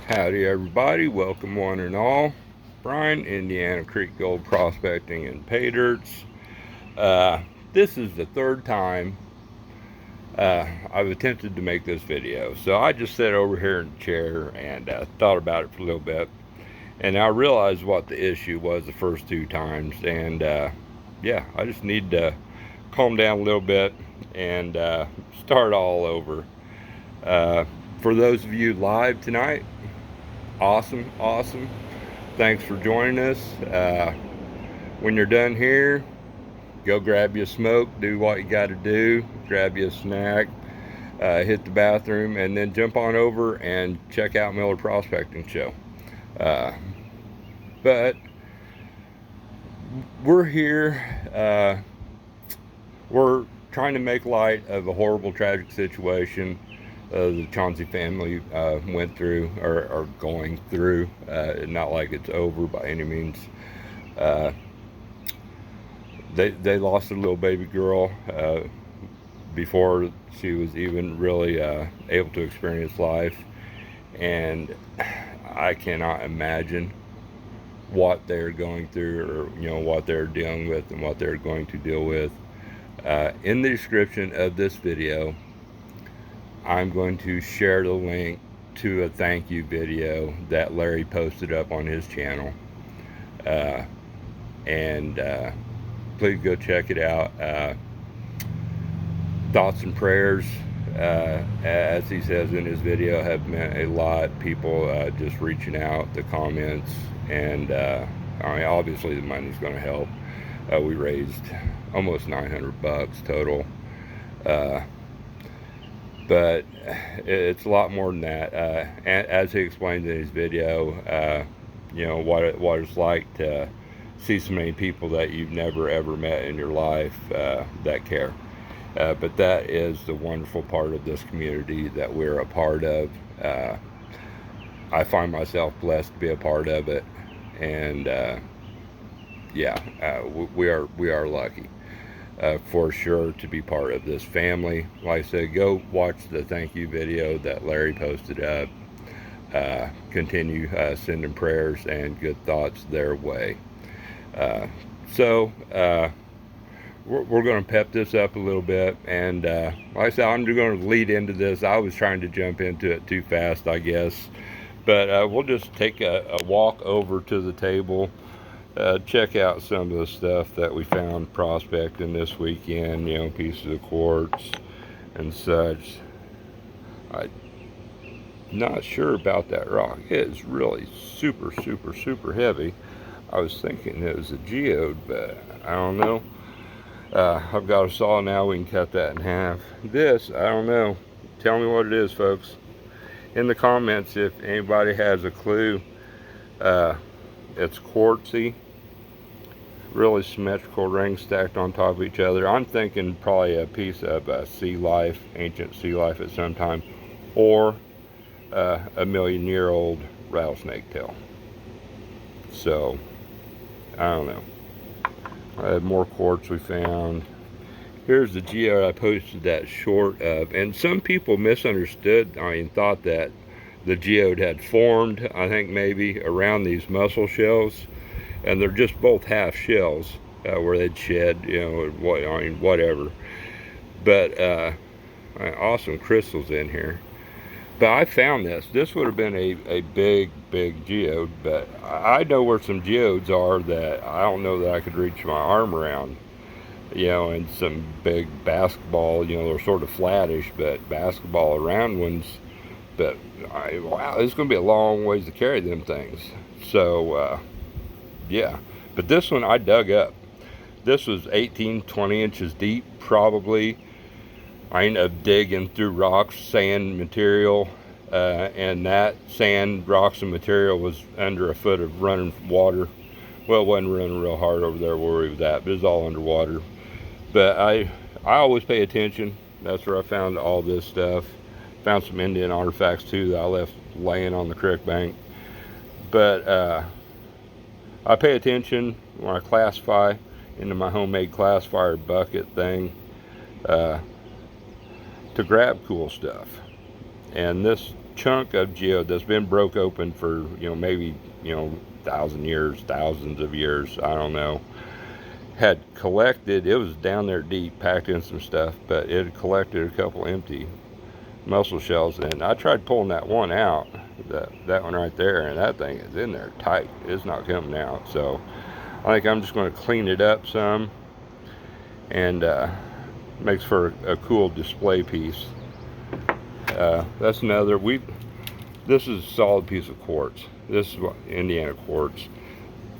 Howdy everybody, welcome one and all. Brian, Indiana Creek Gold Prospecting and Pay Dirts. This is the third time I've attempted to make this video. So I just sat over here in the chair and thought about it for a little bit. And I realized what the issue was the first two times. And yeah, I just need to calm down a little bit and start all over. For those of you live tonight, awesome. Thanks for joining us. When you're done here, go grab you a smoke, do what you got to do, grab you a snack, hit the bathroom, and then jump on over and check out Miller Prospecting Show. But we're here. We're trying to make light of a horrible, tragic situation the Chauncey family went through or are going through. Not like it's over by any means. They lost a little baby girl before she was even really able to experience life, and I cannot imagine what they're going through, or what they're dealing with and what they're going to deal with. In the description of this video, I'm going to share the link to a thank you video that Larry posted up on his channel, and please go check it out. Thoughts and prayers, as he says in his video, have meant a lot. People just reaching out, the comments, and I mean, obviously the money's going to help. We raised almost $900 total, but it's a lot more than that. And as he explains in his video, what it's like to see so many people that you've never ever met in your life that care. But that is the wonderful part of this community that we're a part of. I find myself blessed to be a part of it, and we are lucky for sure to be part of this family. Like I said, go watch the thank you video that Larry posted up. Continue sending prayers and good thoughts their way. So we're going to pep this up a little bit, and like I said, I'm going to lead into this. I was trying to jump into it too fast, I guess, but we'll just take a walk over to the table, check out some of the stuff that we found prospecting this weekend, pieces of quartz and such. I'm not sure about that rock. It is really super heavy. I was thinking it was a geode, but I don't know. I've got a saw now. We can cut that in half. This, I don't know. Tell me what it is, folks, in the comments if anybody has a clue. It's quartzy, really symmetrical rings stacked on top of each other. I'm thinking probably a piece of sea life, ancient sea life at some time, or a million-year-old rattlesnake tail. So I don't know. More quartz we found. Here's the geode I posted that short of, and some people misunderstood. Thought that the geode had formed, I think maybe around these mussel shells, and they're just both half shells where they'd shed, whatever. But awesome crystals in here. But I found this. This would have been a big geode, but I know where some geodes are that I don't know that I could reach my arm around. And some big basketball, they're sort of flattish, but basketball around ones. But wow, it's going to be a long ways to carry them things. So yeah, but this one I dug up. This was 18-20 inches deep, probably. I ended up digging through rocks, sand material, and that sand, rocks, and material was under a foot of running water. Well, it wasn't running real hard over there where we was at, but it was all underwater. But I always pay attention. That's where I found all this stuff. Found some Indian artifacts too that I left laying on the creek bank. But I pay attention when I classify into my homemade classifier bucket thing. To grab cool stuff, and this chunk of geode that's been broke open for, maybe, 1,000 years, thousands of years, I don't know, had collected. It was down there deep, packed in some stuff, but it had collected a couple empty mussel shells, and I tried pulling that one out, that one right there, and that thing is in there tight. It's not coming out. So I think I'm just going to clean it up some, and makes for a cool display piece. That's another. This is a solid piece of quartz. This is Indiana quartz.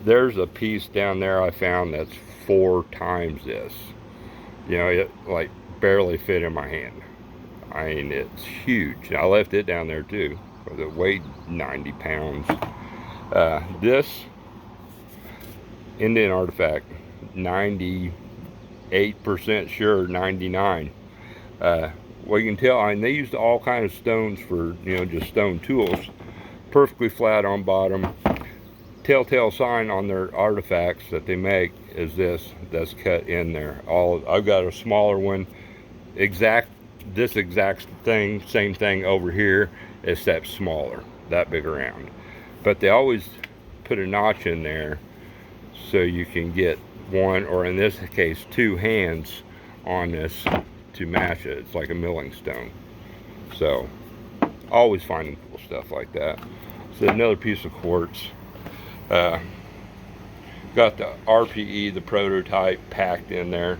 There's a piece down there I found that's 4 times this. It like barely fit in my hand. I mean, it's huge. I left it down there too, because it weighed 90 pounds. This Indian artifact, 98% sure, 99. Well, you can tell, I mean, they used all kinds of stones for, just stone tools. Perfectly flat on bottom. Telltale sign on their artifacts that they make is this, that's cut in there. I've got a smaller one, this exact thing, same thing over here, except smaller, that big around. But they always put a notch in there so you can get one, or in this case 2 hands on this to match it. It's like a milling stone. So always finding cool stuff like that. So another piece of quartz. Got the RPE, the prototype, packed in there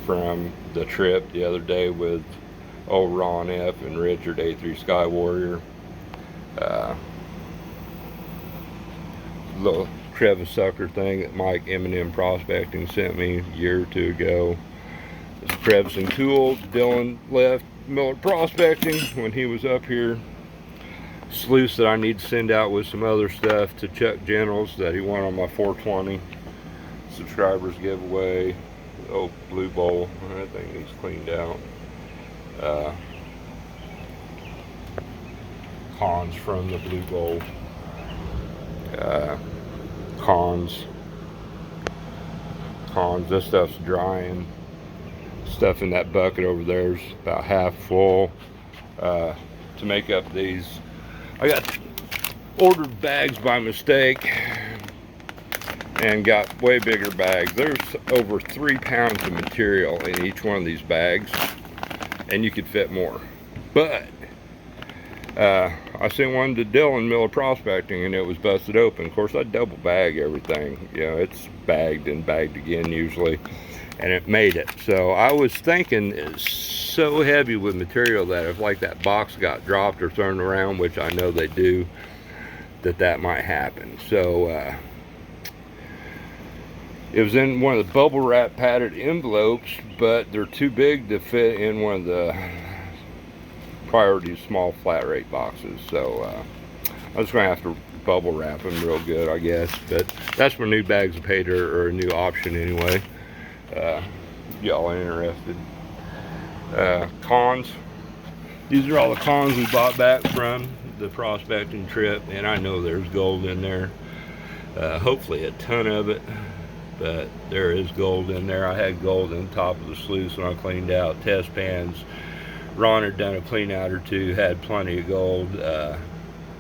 from the trip the other day with old Ron F and Richard A3 Sky Warrior. Little crevice sucker thing that Mike M&M Prospecting sent me a year or 2 ago. It's crevicing tool Dylan left Miller Prospecting when he was up here. Sluice that I need to send out with some other stuff to Chuck Generals that he won on my 420 subscribers giveaway. Oh, blue bowl, that thing needs cleaned out. Cons from the blue bowl. Cons, this stuff's drying. Stuff in that bucket over there is about half full. To make up these, I got ordered bags by mistake and got way bigger bags. There's over 3 pounds of material in each one of these bags, and you could fit more. But I sent one to Dylan Miller Prospecting, and it was busted open. Of course, I double bag everything. It's bagged and bagged again usually, and it made it. So I was thinking it's so heavy with material that if like that box got dropped or thrown around, which I know they do, that might happen. So it was in one of the bubble wrap padded envelopes, but they're too big to fit in one of the priority small flat rate boxes. So I'm just gonna have to bubble wrap them real good, I guess. But that's for new bags of pay dirt, or a new option anyway. Y'all interested? Cons. These are all the cons we bought back from the prospecting trip, and I know there's gold in there. Hopefully a ton of it, but there is gold in there. I had gold in the top of the sluice when I cleaned out test pans. Ron had done a clean out or 2, had plenty of gold.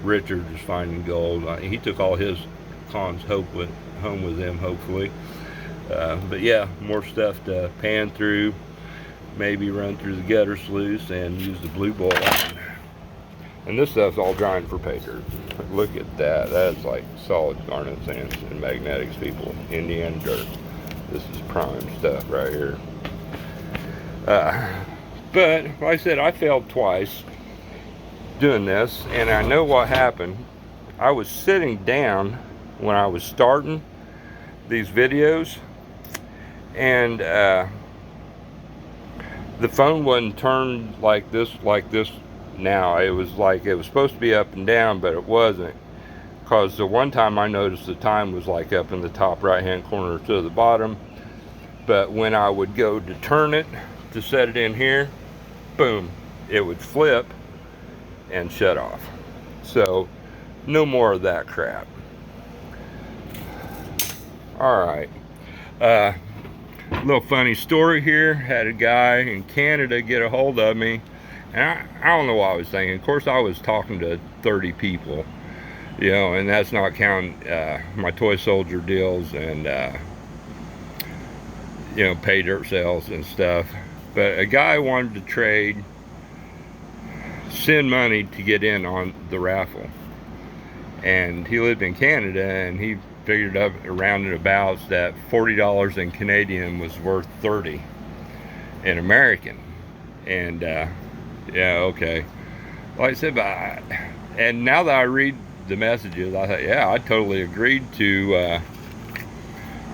Richard was finding gold. He took all his cons home with him, hopefully. But yeah, more stuff to pan through, maybe run through the gutter sluice and use the blue bowl on. And this stuff's all drying for pay dirt. Look at that. That's like solid garnet sands and magnetics, people. Indiana dirt. This is prime stuff right here. But like I said, I failed twice doing this, and I know what happened. I was sitting down when I was starting these videos, and the phone wasn't turned like this now. It was like it was supposed to be up and down, but it wasn't, because the one time I noticed the time was like up in the top right hand corner to the bottom, but when I would go to turn it to set it in here, boom, it would flip and shut off. So no more of that crap. All right, little funny story here. Had a guy in Canada get a hold of me And I don't know what I was thinking. Of course, I was talking to 30 people, you know, and that's not counting my toy soldier deals and, you know, pay dirt sales and stuff. But a guy wanted to trade, send money to get in on the raffle. And he lived in Canada, and he figured up around and abouts that $40 in Canadian was worth 30 in American. And yeah, okay. Like I said, and now that I read the messages, I thought, yeah, I totally agreed to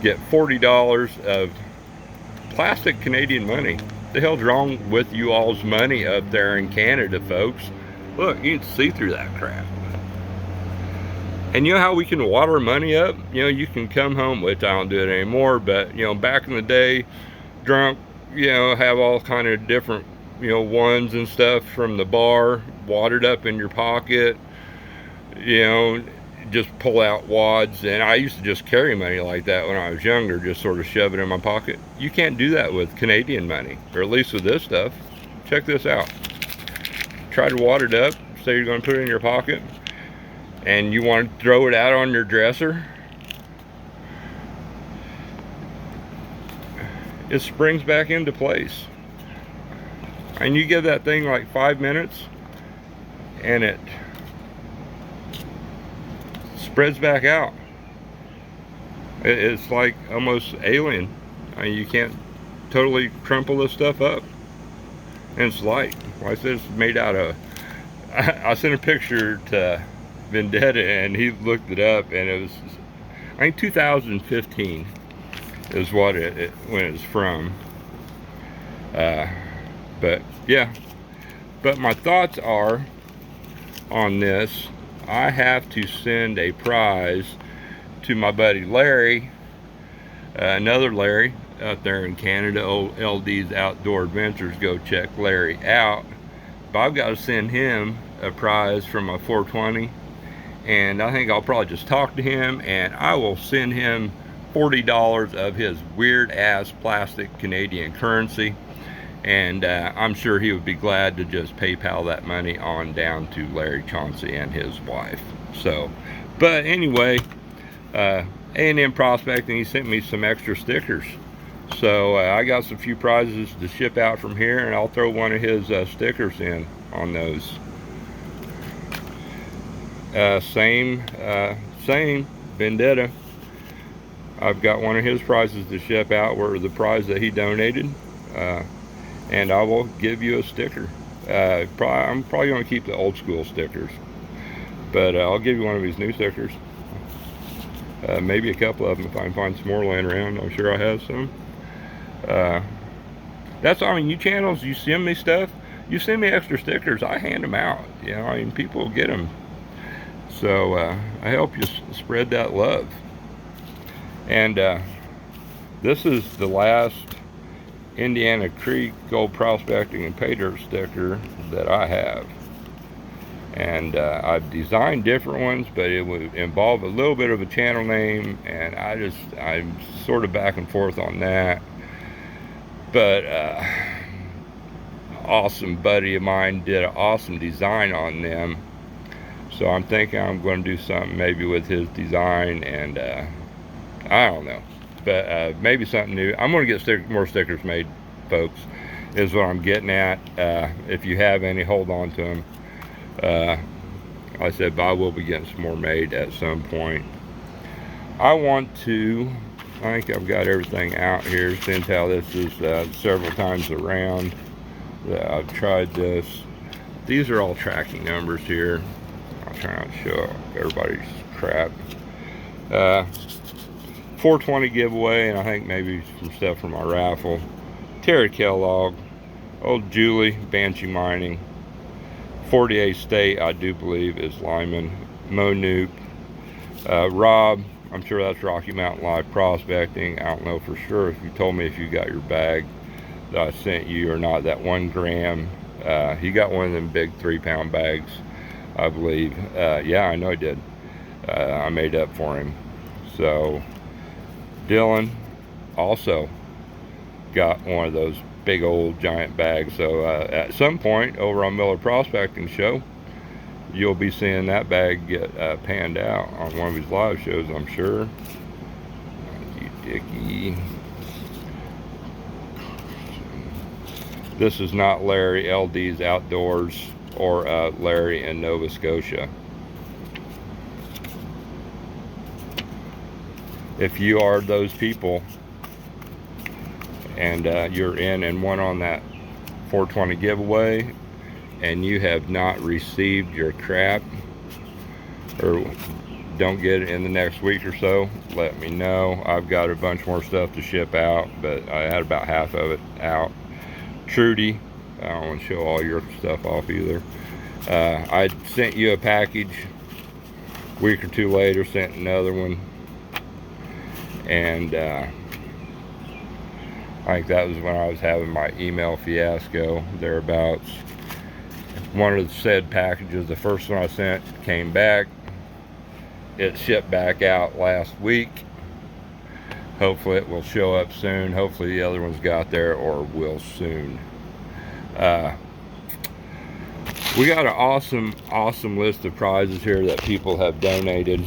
get $40 of plastic Canadian money. What the hell's wrong with you all's money up there in Canada, folks? Look, you can see through that crap. And you know how we can water money up? You know, you can come home, which I don't do it anymore, but, you know, back in the day, drunk, you know, have all kind of different, you know, ones and stuff from the bar watered up in your pocket, you know, just pull out wads. And I used to just carry money like that when I was younger, just sort of shove it in my pocket. You can't do that with Canadian money, or at least with this stuff. Check this out. Try to water it up, say you're going to put it in your pocket, and you want to throw it out on your dresser. It springs back into place. And you give that thing like 5 minutes and it spreads back out. It's like almost alien. I mean, you can't totally crumple this stuff up. And it's light. Like I said, it's made out of, I sent a picture to Vendetta and he looked it up, and it was, I think 2015 is what when it's from. But yeah, but my thoughts are on this. I have to send a prize to my buddy Larry, another Larry out there in Canada, old LD's Outdoor Adventures. Go check Larry out. But I've got to send him a prize from my 420, and I think I'll probably just talk to him, and I will send him $40 of his weird ass plastic Canadian currency. And I'm sure he would be glad to just PayPal that money on down to Larry Chauncey and his wife. So, but anyway, A&M Prospecting, he sent me some extra stickers. So I got some few prizes to ship out from here, and I'll throw one of his stickers in on those. Same Vendetta. I've got one of his prizes to ship out, where the prize that he donated. And I will give you a sticker. I'm probably going to keep the old school stickers, but I'll give you one of these new stickers. Maybe a couple of them if I can find some more laying around. I'm sure I have some. That's all. I mean, you channels, you send me stuff, you send me extra stickers, I hand them out. You know, I mean, people get them. So I help you spread that love. And this is the last Indiana Creek Gold Prospecting and Pay Dirt sticker that I have. And I've designed different ones, but it would involve a little bit of a channel name, and I'm sort of back and forth on that. But awesome buddy of mine did an awesome design on them, so I'm thinking I'm going to do something maybe with his design, and I don't know, but maybe something new. I'm going to get more stickers made, folks, is what I'm getting at. If you have any, hold on to them. Like I said, I will be getting some more made at some point. I think I've got everything out here, since how this is several times around that I've tried this. These are all tracking numbers here. I'll try not to show everybody's crap. 420 giveaway, and I think maybe some stuff from my raffle. Terry Kellogg, old Julie, Banshee Mining, 48 State, I do believe, is Lyman, Mo Noop, Rob, I'm sure that's Rocky Mountain Live Prospecting. I don't know for sure if you told me if you got your bag that I sent you or not, that 1 gram. He got one of them big 3-pound bags, I believe. Yeah, I know he did. I made up for him. So Dylan also got one of those big old giant bag. So at some point over on Miller Prospecting Show, you'll be seeing that bag get panned out on one of his live shows, I'm sure. You Dickie. This is not Larry LD's Outdoors or Larry in Nova Scotia. If you are those people and you're in and won on that 420 giveaway and you have not received your crap or don't get it in the next week or so, let me know. I've got a bunch more stuff to ship out, but I had about half of it out. Trudy, I don't want to show all your stuff off either. I sent you a package a week or two later, sent another one, and I think that was when I was having my email fiasco thereabouts. One of the said packages, the first one I sent, came back. It shipped back out last week. Hopefully it will show up soon. Hopefully the other ones got there or will soon. We got an awesome list of prizes here that people have donated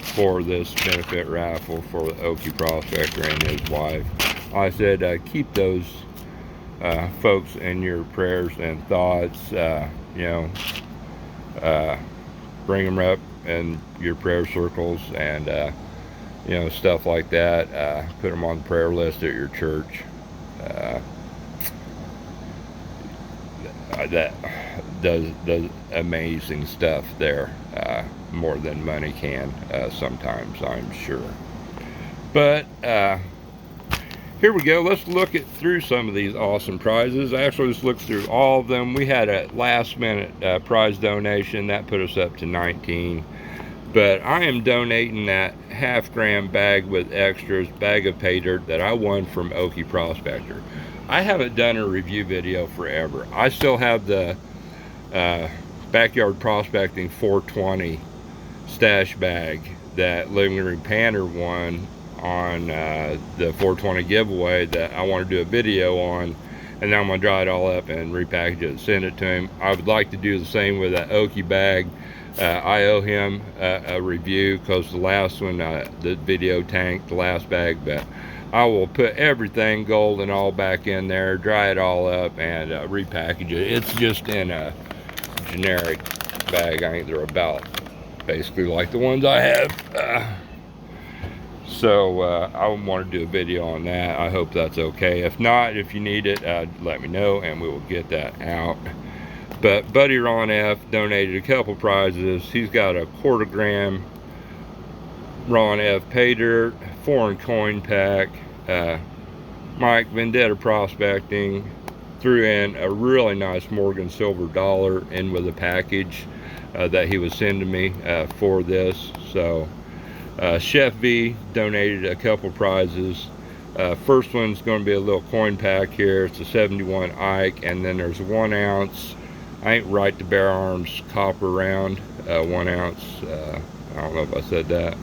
for this benefit raffle for Okie Prospector and his wife. Like I said, keep those folks in your prayers and thoughts. You know, bring them up in your prayer circles and you know, stuff like that. Put them on the prayer list at your church. That does amazing stuff there, more than money can sometimes, I'm sure. But here we go. Let's look through some of these awesome prizes. Actually, let's look through all of them. We had a last minute prize donation that put us up to 19. But I am donating that half-gram bag with extras, bag of pay dirt that I won from Okie Prospector. I haven't done a review video forever. I still have the Backyard Prospecting 420 stash bag that Living Room Panther won on the 420 giveaway that I want to do a video on. And now I'm going to dry it all up and repackage it and send it to him. I would like to do the same with that Okie bag. I owe him a review because the last one, the video tanked, the last bag, but I will put everything gold and all back in there, dry it all up, and repackage it. It's just in a generic bag. I think they're about basically like the ones I have. So I want to do a video on that. I hope that's okay. If not, if you need it, let me know and we will get that out. But Buddy Ron F donated a couple prizes. He's got a 1/4 gram Ron F pay dirt, foreign coin pack. Mike Vendetta Prospecting threw in a really nice Morgan silver dollar in with a package that he was sending me for this. So Chef V donated a couple prizes. First one's going to be a little coin pack here. It's a 71 Ike, and then there's a 1 ounce. I ain't right to bear arms copper round, 1 ounce. I don't know if I said that.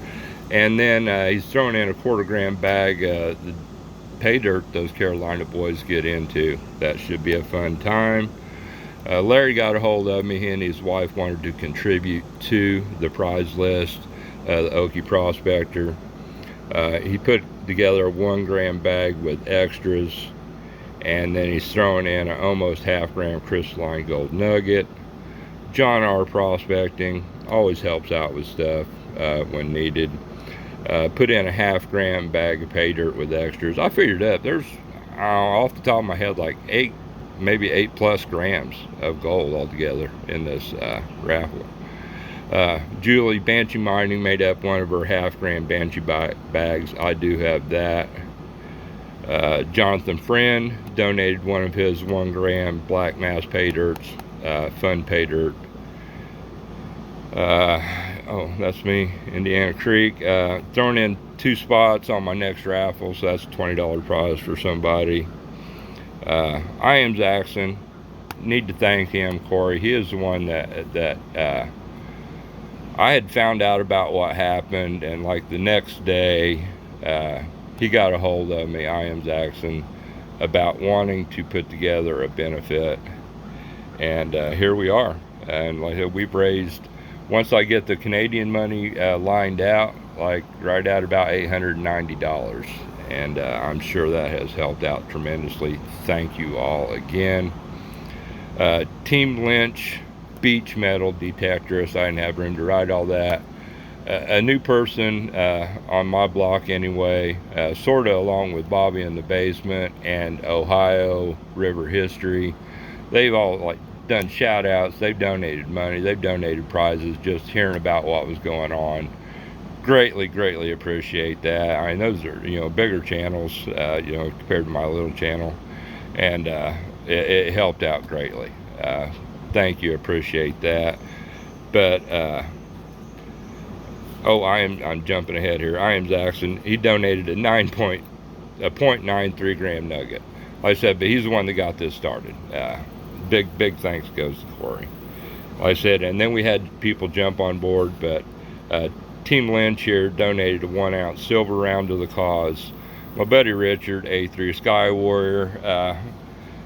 And then he's throwing in a 1/4 gram bag, the pay dirt those Carolina boys get into. That should be a fun time. Larry got a hold of me. He and his wife wanted to contribute to the prize list, the Okie Prospector. He put together a 1 gram bag with extras, and then he's throwing in an almost 1/2 gram crystalline gold nugget. John R. Prospecting always helps out with stuff when needed. Put in a 1/2 gram bag of pay dirt with extras. I figured up there's off the top of my head like 8, maybe 8+ grams of gold altogether in this raffle. Julie Banshee Mining made up one of her 1/2 gram Banshee bags. I do have that. Jonathan Friend donated one of his 1 gram black mass pay dirts, fun pay dirt. Oh, that's me, Indiana Creek. Throwing in 2 spots on my next raffle, so that's a $20 prize for somebody. I am Zaxxon. Need to thank him, Corey. He is the one that I had found out about what happened, and like the next day, he got a hold of me. I am Zaxxon. about wanting to put together a benefit, and here we are. And like I said, we've raised, once I get the Canadian money lined out, like right at about $890, and I'm sure that has helped out tremendously. Thank you all again. Team Lynch beach metal detectorist. I didn't have room to write all that. A new person on my block anyway, sort of along with Bobby in the Basement and Ohio River History. They've all like done shout outs, they've donated money, they've donated prizes, just hearing about what was going on. Greatly appreciate that. I mean, those are, you know, bigger channels, you know, compared to my little channel, and it helped out greatly. Thank you, appreciate that. But oh, I'm jumping ahead here. I am Zaxxon. He donated a 0.93 gram nugget. Like I said, but he's the one that got this started. Big thanks goes to Corey. Like I said, and then we had people jump on board, but Team Lynch here donated a 1 ounce silver round to the cause. My buddy Richard, A3 Sky Warrior,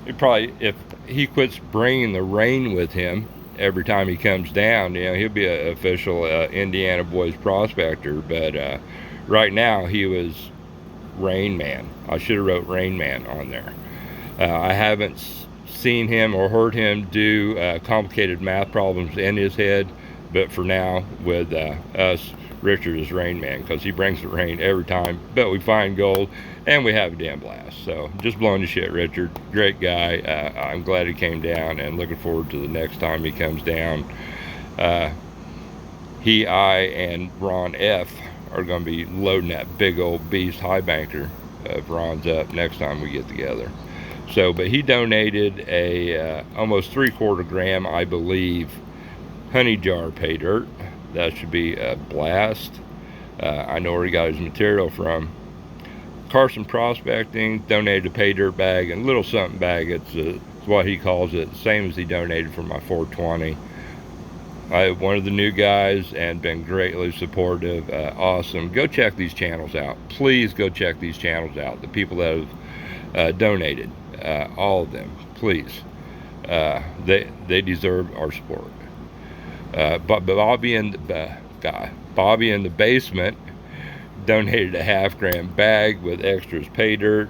he probably, if he quits bringing the rain with him every time he comes down, you know, he'll be an official Indiana Boys Prospector. But right now he was Rain Man. I should have wrote Rain Man on there. I haven't seen him or heard him do complicated math problems in his head, but for now, with us, Richard is Rain Man, because he brings the rain every time. But we find gold and we have a damn blast. So just blowing the shit, Richard. Great guy. I'm glad he came down, and looking forward to the next time he comes down. I, and Ron F are going to be loading that big old beast high banker of Ron's up next time we get together. So, but he donated a almost 3/4 gram, I believe, honey jar pay dirt. That should be a blast. I know where he got his material from. Carson Prospecting donated a pay dirt bag and little something bag. It's what he calls it, same as he donated for my 420. I'm one of the new guys and been greatly supportive. Awesome. Go check these channels out. Please go check these channels out. The people that have donated, all of them, please. They deserve our support. But Bobby in the Basement donated a 1/2 gram bag with extras pay dirt.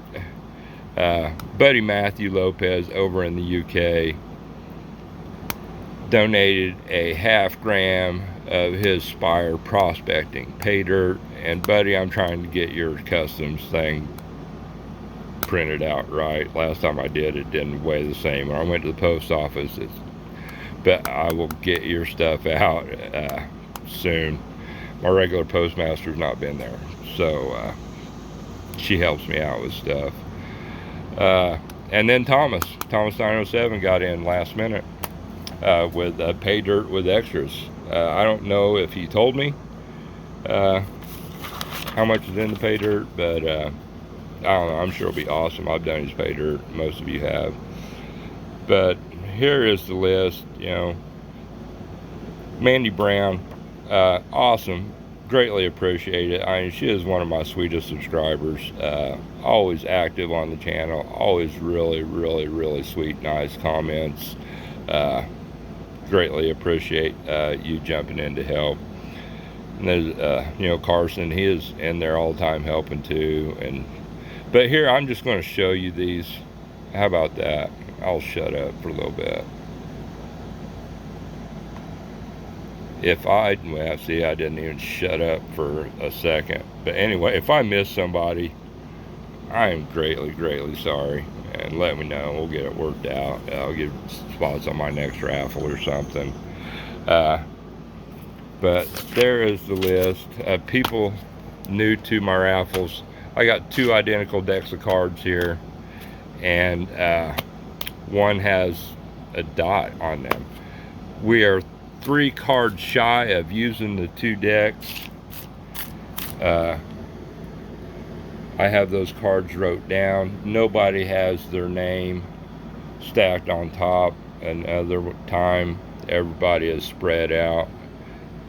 Buddy Matthew Lopez over in the UK donated a 1/2 gram of his Spire Prospecting pay dirt. And buddy, I'm trying to get your customs thing printed out right. Last time I did, it didn't weigh the same. When I went to the post office, but I will get your stuff out soon. My regular postmaster's not been there, so she helps me out with stuff. And then Thomas 907 got in last minute with pay dirt with extras. I don't know if he told me how much is in the pay dirt, but I don't know. I'm sure it'll be awesome. I've done his pay dirt. Most of you have. But here is the list. You know, Mandy Brown, awesome, greatly appreciate it. I mean, she is one of my sweetest subscribers, always active on the channel, always really sweet, nice comments. Greatly appreciate you jumping in to help. And there's you know, Carson, he is in there all the time helping too. But here, I'm just going to show you these. How about that? I'll shut up for a little bit. Well, see, I didn't even shut up for a second. But anyway, if I miss somebody, I am greatly sorry. And let me know. We'll get it worked out. I'll get spots on my next raffle or something. But there is the list of people new to my raffles. I got 2 identical decks of cards here, and one has a dot on them. We are 3 cards shy of using the 2 decks. I have those cards wrote down. Nobody has their name stacked on top. Another time, everybody is spread out.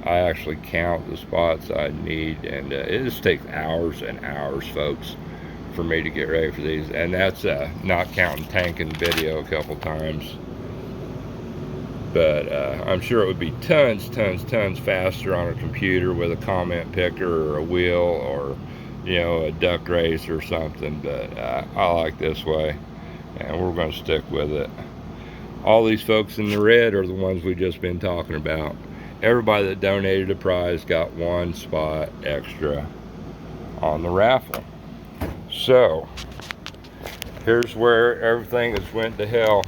I actually count the spots I need, and it just takes hours and hours, folks, for me to get ready for these, and that's not counting tanking video a couple times. But I'm sure it would be tons faster on a computer with a comment picker or a wheel, or you know, a duck race or something. But I like this way, and we're going to stick with it. All these folks in the red are the ones we've just been talking about. Everybody that donated a prize got one spot extra on the raffle. So here's where everything has went to hell.